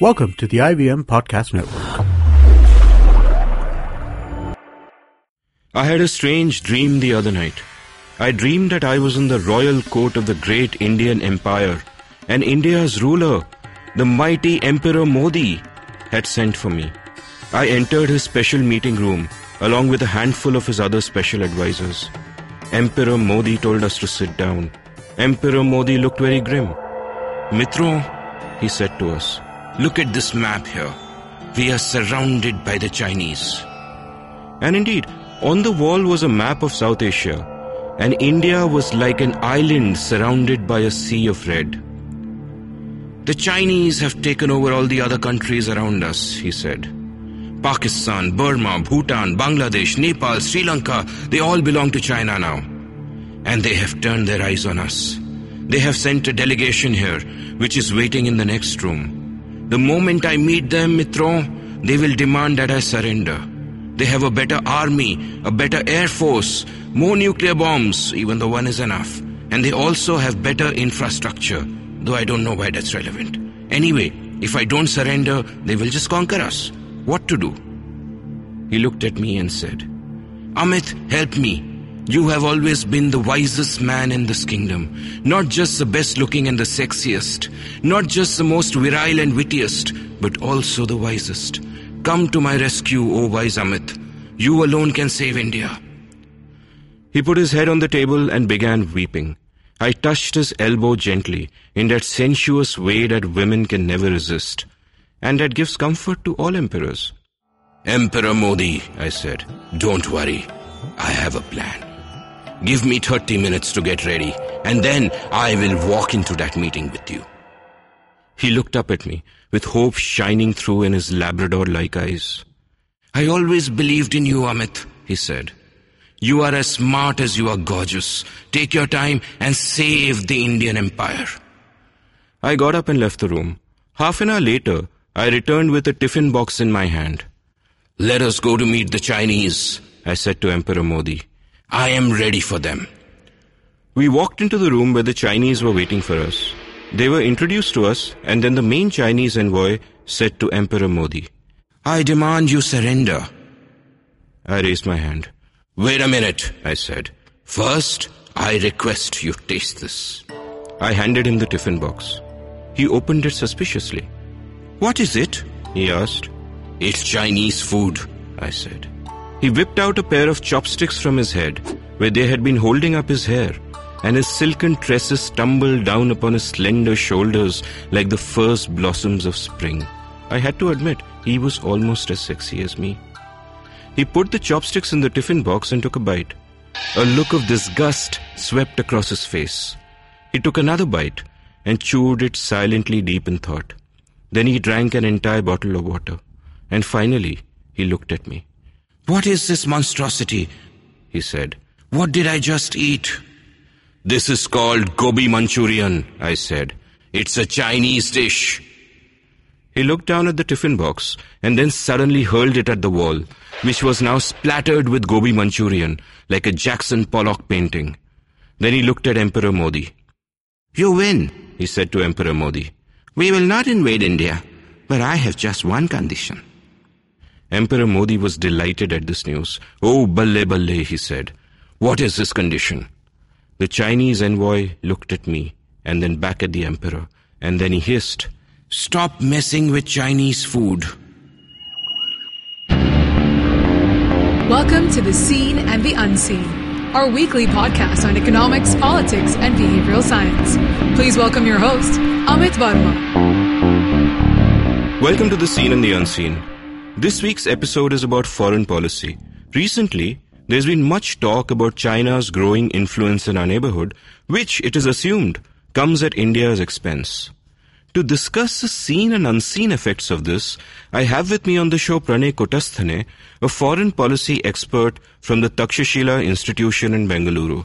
Welcome to the IVM Podcast Network. I had a strange dream the other night. I dreamed that I was in the royal court of the great Indian Empire, and India's ruler, the mighty Emperor Modi, had sent for me. I entered his special meeting room, along with a handful of his other special advisors. Emperor Modi told us to sit down. Emperor Modi looked very grim. "Mitro," he said to us, "look at this map here. We are surrounded by the Chinese." And indeed, on the wall was a map of South Asia, and India was like an island surrounded by a sea of red. "The Chinese have taken over all the other countries around us," he said. "Pakistan, Burma, Bhutan, Bangladesh, Nepal, Sri Lanka, they all belong to China now. And they have turned their eyes on us. They have sent a delegation here, which is waiting in the next room. The moment I meet them, Mitro, they will demand that I surrender. They have a better army, a better air force, more nuclear bombs, even though one is enough. And they also have better infrastructure, though I don't know why that's relevant. Anyway, if I don't surrender, they will just conquer us. What to do?" He looked at me and said, "Amit, help me. You have always been the wisest man in this kingdom. Not just the best looking and the sexiest. Not just the most virile and wittiest, but also the wisest. Come to my rescue, O wise Amit. You alone can save India." He put his head on the table and began weeping. I touched his elbow gently, in that sensuous way that women can never resist, and that gives comfort to all emperors. "Emperor Modi," I said, "don't worry. I have a plan. Give me 30 minutes to get ready, and then I will walk into that meeting with you." He looked up at me, with hope shining through in his Labrador-like eyes. "I always believed in you, Amit," he said. "You are as smart as you are gorgeous. Take your time and save the Indian Empire." I got up and left the room. Half an hour later, I returned with a tiffin box in my hand. "Let us go to meet the Chinese," I said to Emperor Modi. "I am ready for them." We walked into the room where the Chinese were waiting for us. They were introduced to us, and then the main Chinese envoy said to Emperor Modi, "I demand you surrender." I raised my hand. "Wait a minute," I said. "First, I request you taste this." I handed him the tiffin box. He opened it suspiciously. "What is it?" he asked. "It's Chinese food," I said. He whipped out a pair of chopsticks from his head, where they had been holding up his hair, and his silken tresses tumbled down upon his slender shoulders like the first blossoms of spring. I had to admit, he was almost as sexy as me. He put the chopsticks in the tiffin box and took a bite. A look of disgust swept across his face. He took another bite and chewed it silently deep in thought. Then he drank an entire bottle of water. And finally, he looked at me. "What is this monstrosity?" he said. "What did I just eat?" "This is called gobi Manchurian," I said. "It's a Chinese dish." He looked down at the tiffin box and then suddenly hurled it at the wall, which was now splattered with gobi Manchurian, like a Jackson Pollock painting. Then he looked at Emperor Modi. "You win," he said to Emperor Modi. "We will not invade India, but I have just one condition." Emperor Modi was delighted at this news. "Oh, balle balle," he said. "What is this condition?" The Chinese envoy looked at me, and then back at the emperor, and then he hissed, "Stop messing with Chinese food." Welcome to The Seen and the Unseen, our weekly podcast on economics, politics, and behavioral science. Please welcome your host, Amit Varma. Welcome to The Seen and the Unseen. This week's episode is about foreign policy. Recently, there's been much talk about China's growing influence in our neighbourhood, which, it is assumed, comes at India's expense. To discuss the seen and unseen effects of this, I have with me on the show Pranay Kotasthane, a foreign policy expert from the Takshashila Institution in Bengaluru.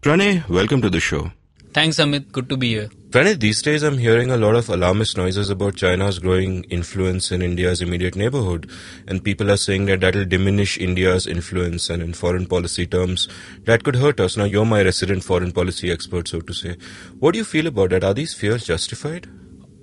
Pranay, welcome to the show. Thanks, Amit. Good to be here. Pranay, these days I'm hearing a lot of alarmist noises about China's growing influence in India's immediate neighborhood, and people are saying that will diminish India's influence, and in foreign policy terms, that could hurt us. Now, you're my resident foreign policy expert, so to say. What do you feel about that? Are these fears justified?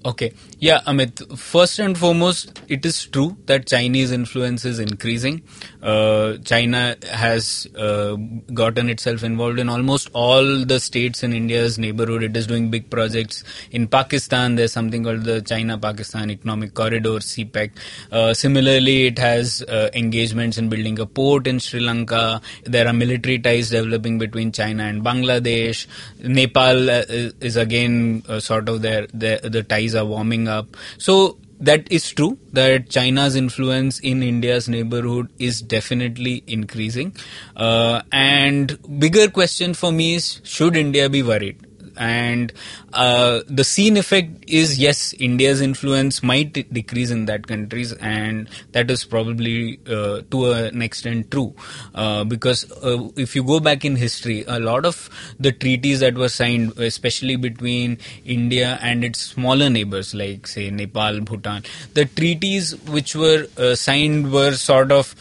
Okay. Yeah, Amit, first and foremost, it is true that Chinese influence is increasing. China has gotten itself involved in almost all the states in India's neighborhood. It is doing big projects. In Pakistan, there's something called the China-Pakistan Economic Corridor, CPEC. Similarly, it has engagements in building a port in Sri Lanka. There are military ties developing between China and Bangladesh. Nepal is again sort of the ties are warming up. So that is true that China's influence in India's neighborhood is definitely increasing. And bigger question for me is, should India be worried? And the scene effect is, yes, India's influence might decrease in that countries, and that is probably to an extent true, because if you go back in history, a lot of the treaties that were signed, especially between India and its smaller neighbors like, say, Nepal, Bhutan, the treaties which were signed were sort of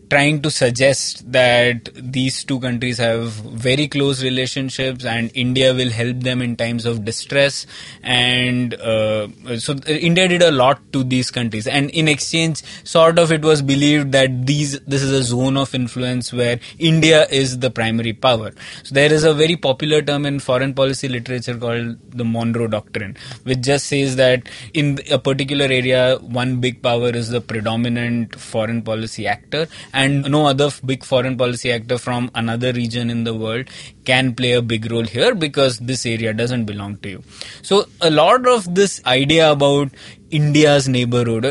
trying to suggest that these two countries have very close relationships and India will help them in times of distress. And so India did a lot to these countries. And in exchange, sort of it was believed that this is a zone of influence where India is the primary power. So there is a very popular term in foreign policy literature called the Monroe Doctrine, which just says that in a particular area, one big power is the predominant foreign policy actor, and no other big foreign policy actor from another region in the world can play a big role here because this area doesn't belong to you. So a lot of this idea about India's neighborhood,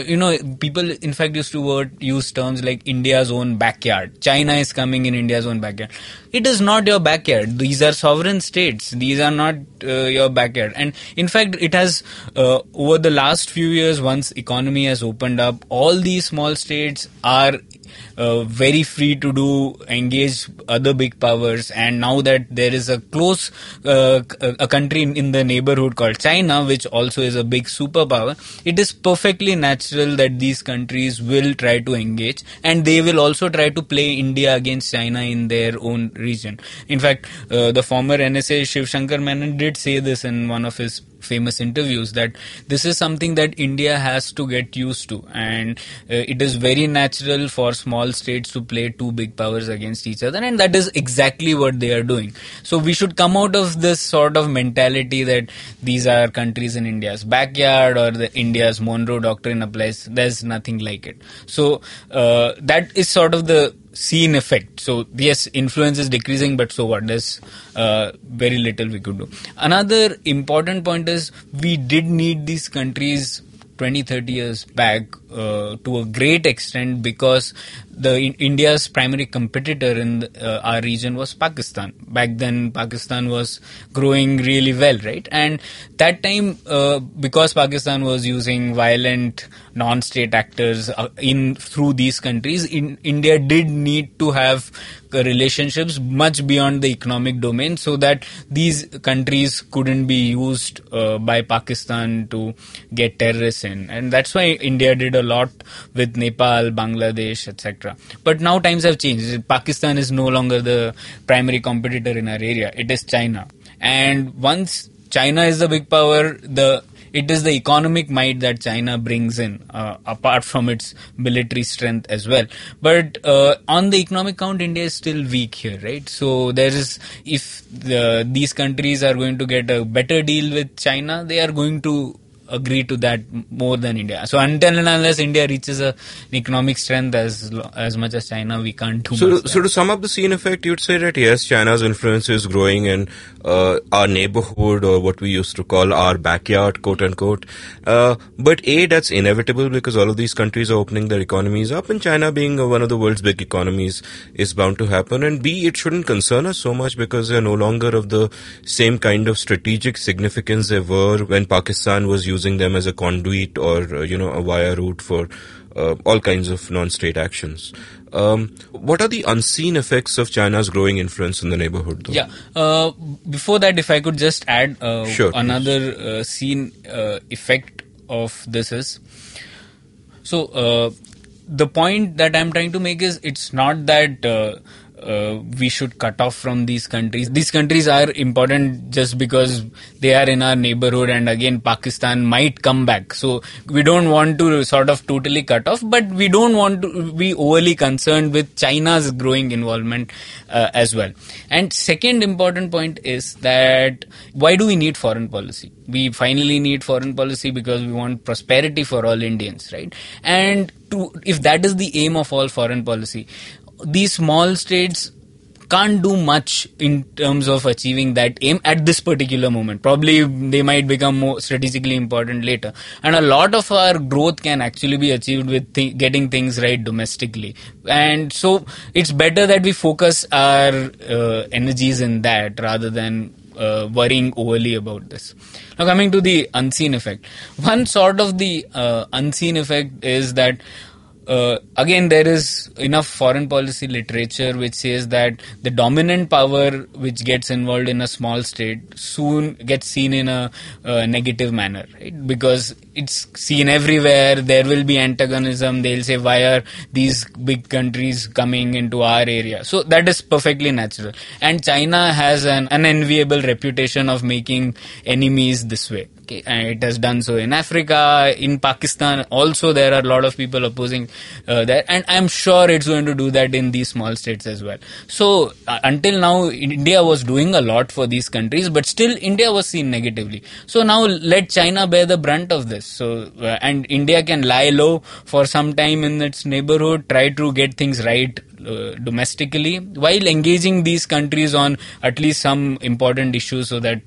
people in fact used to use terms like India's own backyard. China is coming in India's own backyard. It is not your backyard. These are sovereign states. These are not your backyard. And in fact, it has, over the last few years, once economy has opened up, all these small states are very free to engage other big powers. And now that there is a close a country in the neighborhood called China, which also is a big superpower, it is perfectly natural that these countries will try to engage, and they will also try to play India against China in their own region. In fact, the former NSA Shiv Shankar Menon did say this in one of his famous interviews, that this is something that India has to get used to, and it is very natural for small states to play two big powers against each other, and that is exactly what they are doing. So we should come out of this sort of mentality that these are countries in India's backyard or the India's Monroe Doctrine applies. There's nothing like it. So that is sort of the scene effect. So yes, influence is decreasing, but so what? There's very little we could do. Another important point is, we did need these countries 20-30 years back to a great extent, because India's primary competitor in our region was Pakistan. Back then, Pakistan was growing really well, right? And that time, because Pakistan was using violent non-state actors through these countries, India did need to have relationships much beyond the economic domain, so that these countries couldn't be used by Pakistan to get terrorists in. And that's why India did a lot with Nepal, Bangladesh, etc. But now times have changed. Pakistan is no longer the primary competitor in our area. It is China. And once China is the big power, it is the economic might that China brings in, apart from its military strength as well. But on the economic count, India is still weak here, right? So if these countries are going to get a better deal with China, they are going to agree to that more than India. So until and unless India reaches an economic strength as much as China, we can't do much. So to sum up the scene effect, you'd say that yes, China's influence is growing in our neighborhood, or what we used to call our backyard, quote unquote. But A, that's inevitable because all of these countries are opening their economies up, and China being one of the world's big economies is bound to happen. And B, it shouldn't concern us so much because they're no longer of the same kind of strategic significance they were when Pakistan was using them as a conduit or a wire route for all kinds of non-state actions. What are the unseen effects of China's growing influence in the neighborhood, though? Yeah. Before that, if I could just add Sure, another scene effect of this is, so the point that I'm trying to make is, it's not that we should cut off from these countries. These countries are important just because they are in our neighborhood, and again Pakistan might come back. So we don't want to sort of totally cut off, but we don't want to be overly concerned with China's growing involvement as well. And second important point is that why do we need foreign policy? We finally need foreign policy because we want prosperity for all Indians, right? And if that is the aim of all foreign policy, these small states can't do much in terms of achieving that aim at this particular moment. Probably they might become more strategically important later. And a lot of our growth can actually be achieved with getting things right domestically. And so it's better that we focus our energies in that rather than worrying overly about this. Now coming to the unseen effect. One sort of the unseen effect is that again, there is enough foreign policy literature which says that the dominant power which gets involved in a small state soon gets seen in a negative manner, right? Because it's seen everywhere. There will be antagonism. They'll say, why are these big countries coming into our area? So that is perfectly natural. And China has an unenviable reputation of making enemies this way. Okay, and it has done so in Africa, in Pakistan. Also, there are a lot of people opposing that, and I'm sure it's going to do that in these small states as well. So until now, India was doing a lot for these countries, but still India was seen negatively. So now let China bear the brunt of this. So and India can lie low for some time in its neighborhood, try to get things right domestically while engaging these countries on at least some important issues so that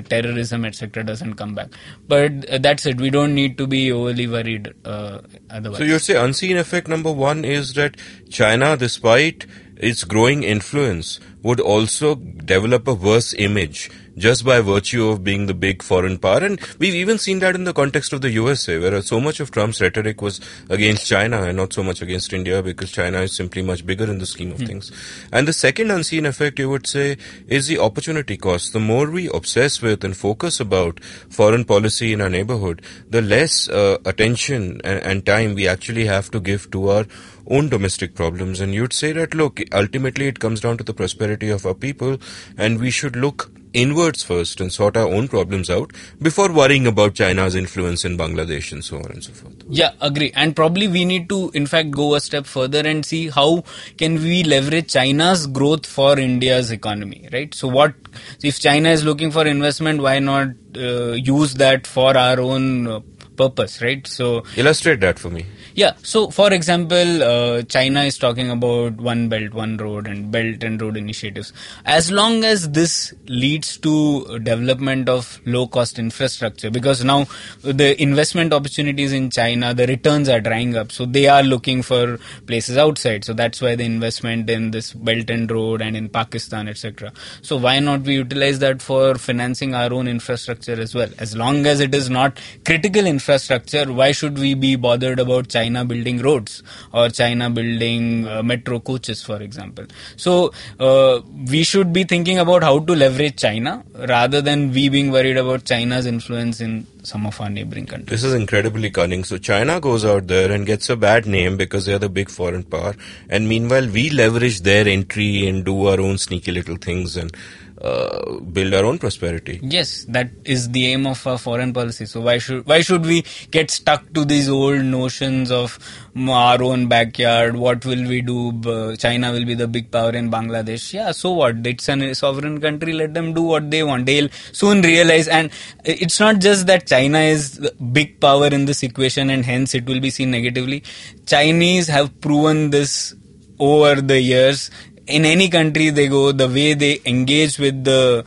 terrorism etc. doesn't come back. But that's it. We don't need to be overly worried otherwise. So you'd say unseen effect number one is that China, despite its growing influence, would also develop a worse image just by virtue of being the big foreign power. And we've even seen that in the context of the USA, where so much of Trump's rhetoric was against China and not so much against India, because China is simply much bigger in the scheme of things. And the second unseen effect, you would say, is the opportunity cost. The more we obsess with and focus about foreign policy in our neighborhood, the less attention and time we actually have to give to our own domestic problems. And you'd say that, look, ultimately it comes down to the prosperity of our people, and we should look inwards first and sort our own problems out before worrying about China's influence in Bangladesh and so on and so forth. Yeah, agree. And probably we need to, in fact, go a step further and see how can we leverage China's growth for India's economy, right? So if China is looking for investment, why not use that for our own purpose, right? So illustrate that for me. Yeah. So, for example, China is talking about one belt, one road and belt and road initiatives. As long as this leads to development of low-cost infrastructure, because now the investment opportunities in China, the returns are drying up. So, they are looking for places outside. So, that's why the investment in this belt and road and in Pakistan, etc. So, why not we utilize that for financing our own infrastructure as well? As long as it is not critical infrastructure, why should we be bothered about China building roads or China building metro coaches, for example? So we should be thinking about how to leverage China rather than we being worried about China's influence in some of our neighboring countries. This is incredibly cunning. So China goes out there and gets a bad name because they are the big foreign power, and meanwhile we leverage their entry and do our own sneaky little things and build our own prosperity. Yes, that is the aim of our foreign policy. So why should we get stuck to these old notions of our own backyard? What will we do? China will be the big power in Bangladesh. Yeah, so what? It's a sovereign country. Let them do what they want. They'll soon realize. And it's not just that China is the big power in this equation and hence it will be seen negatively. Chinese have proven this over the years. In any country they go, the way they engage with the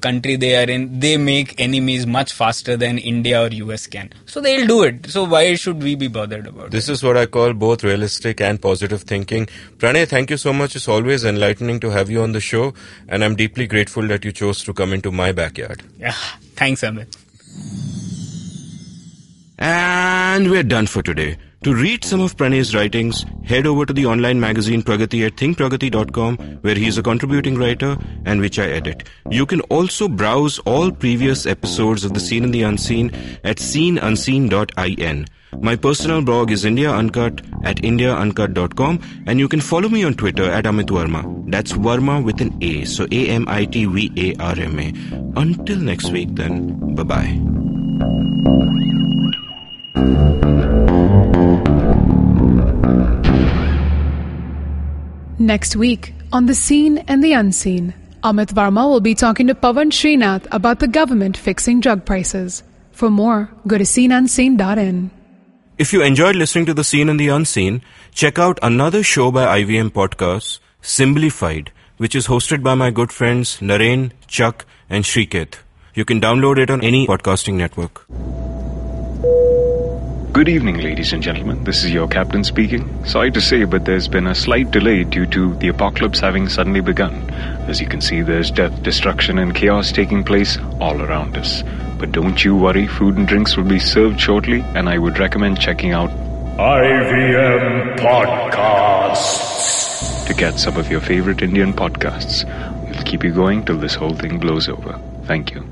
country they are in, they make enemies much faster than India or US can. So they'll do it. So why should we be bothered about it? This is what I call both realistic and positive thinking. Pranay, thank you so much. It's always enlightening to have you on the show, and I'm deeply grateful that you chose to come into my backyard. Yeah, thanks, Amit. And we're done for today. To read some of Pranay's writings, head over to the online magazine Pragati at thinkpragati.com, where he is a contributing writer and which I edit. You can also browse all previous episodes of The Seen and the Unseen at seenunseen.in. My personal blog is India Uncut indiauncut.com, and you can follow me on Twitter at Amit Varma. That's Varma with an A, so AmitVarma. Until next week then, bye-bye. Next week, on The Seen and the Unseen, Amit Varma will be talking to Pawan Srinath about the government fixing drug prices. For more, go to seenunseen.in. If you enjoyed listening to The Seen and the Unseen, check out another show by IVM Podcasts, Simplified, which is hosted by my good friends Naren, Chuck, and Shriketh. You can download it on any podcasting network. Good evening, ladies and gentlemen. This is your captain speaking. Sorry to say, but there's been a slight delay due to the apocalypse having suddenly begun. As you can see, there's death, destruction, and chaos taking place all around us. But don't you worry, food and drinks will be served shortly, and I would recommend checking out IVM Podcasts to get some of your favorite Indian podcasts. We'll keep you going till this whole thing blows over. Thank you.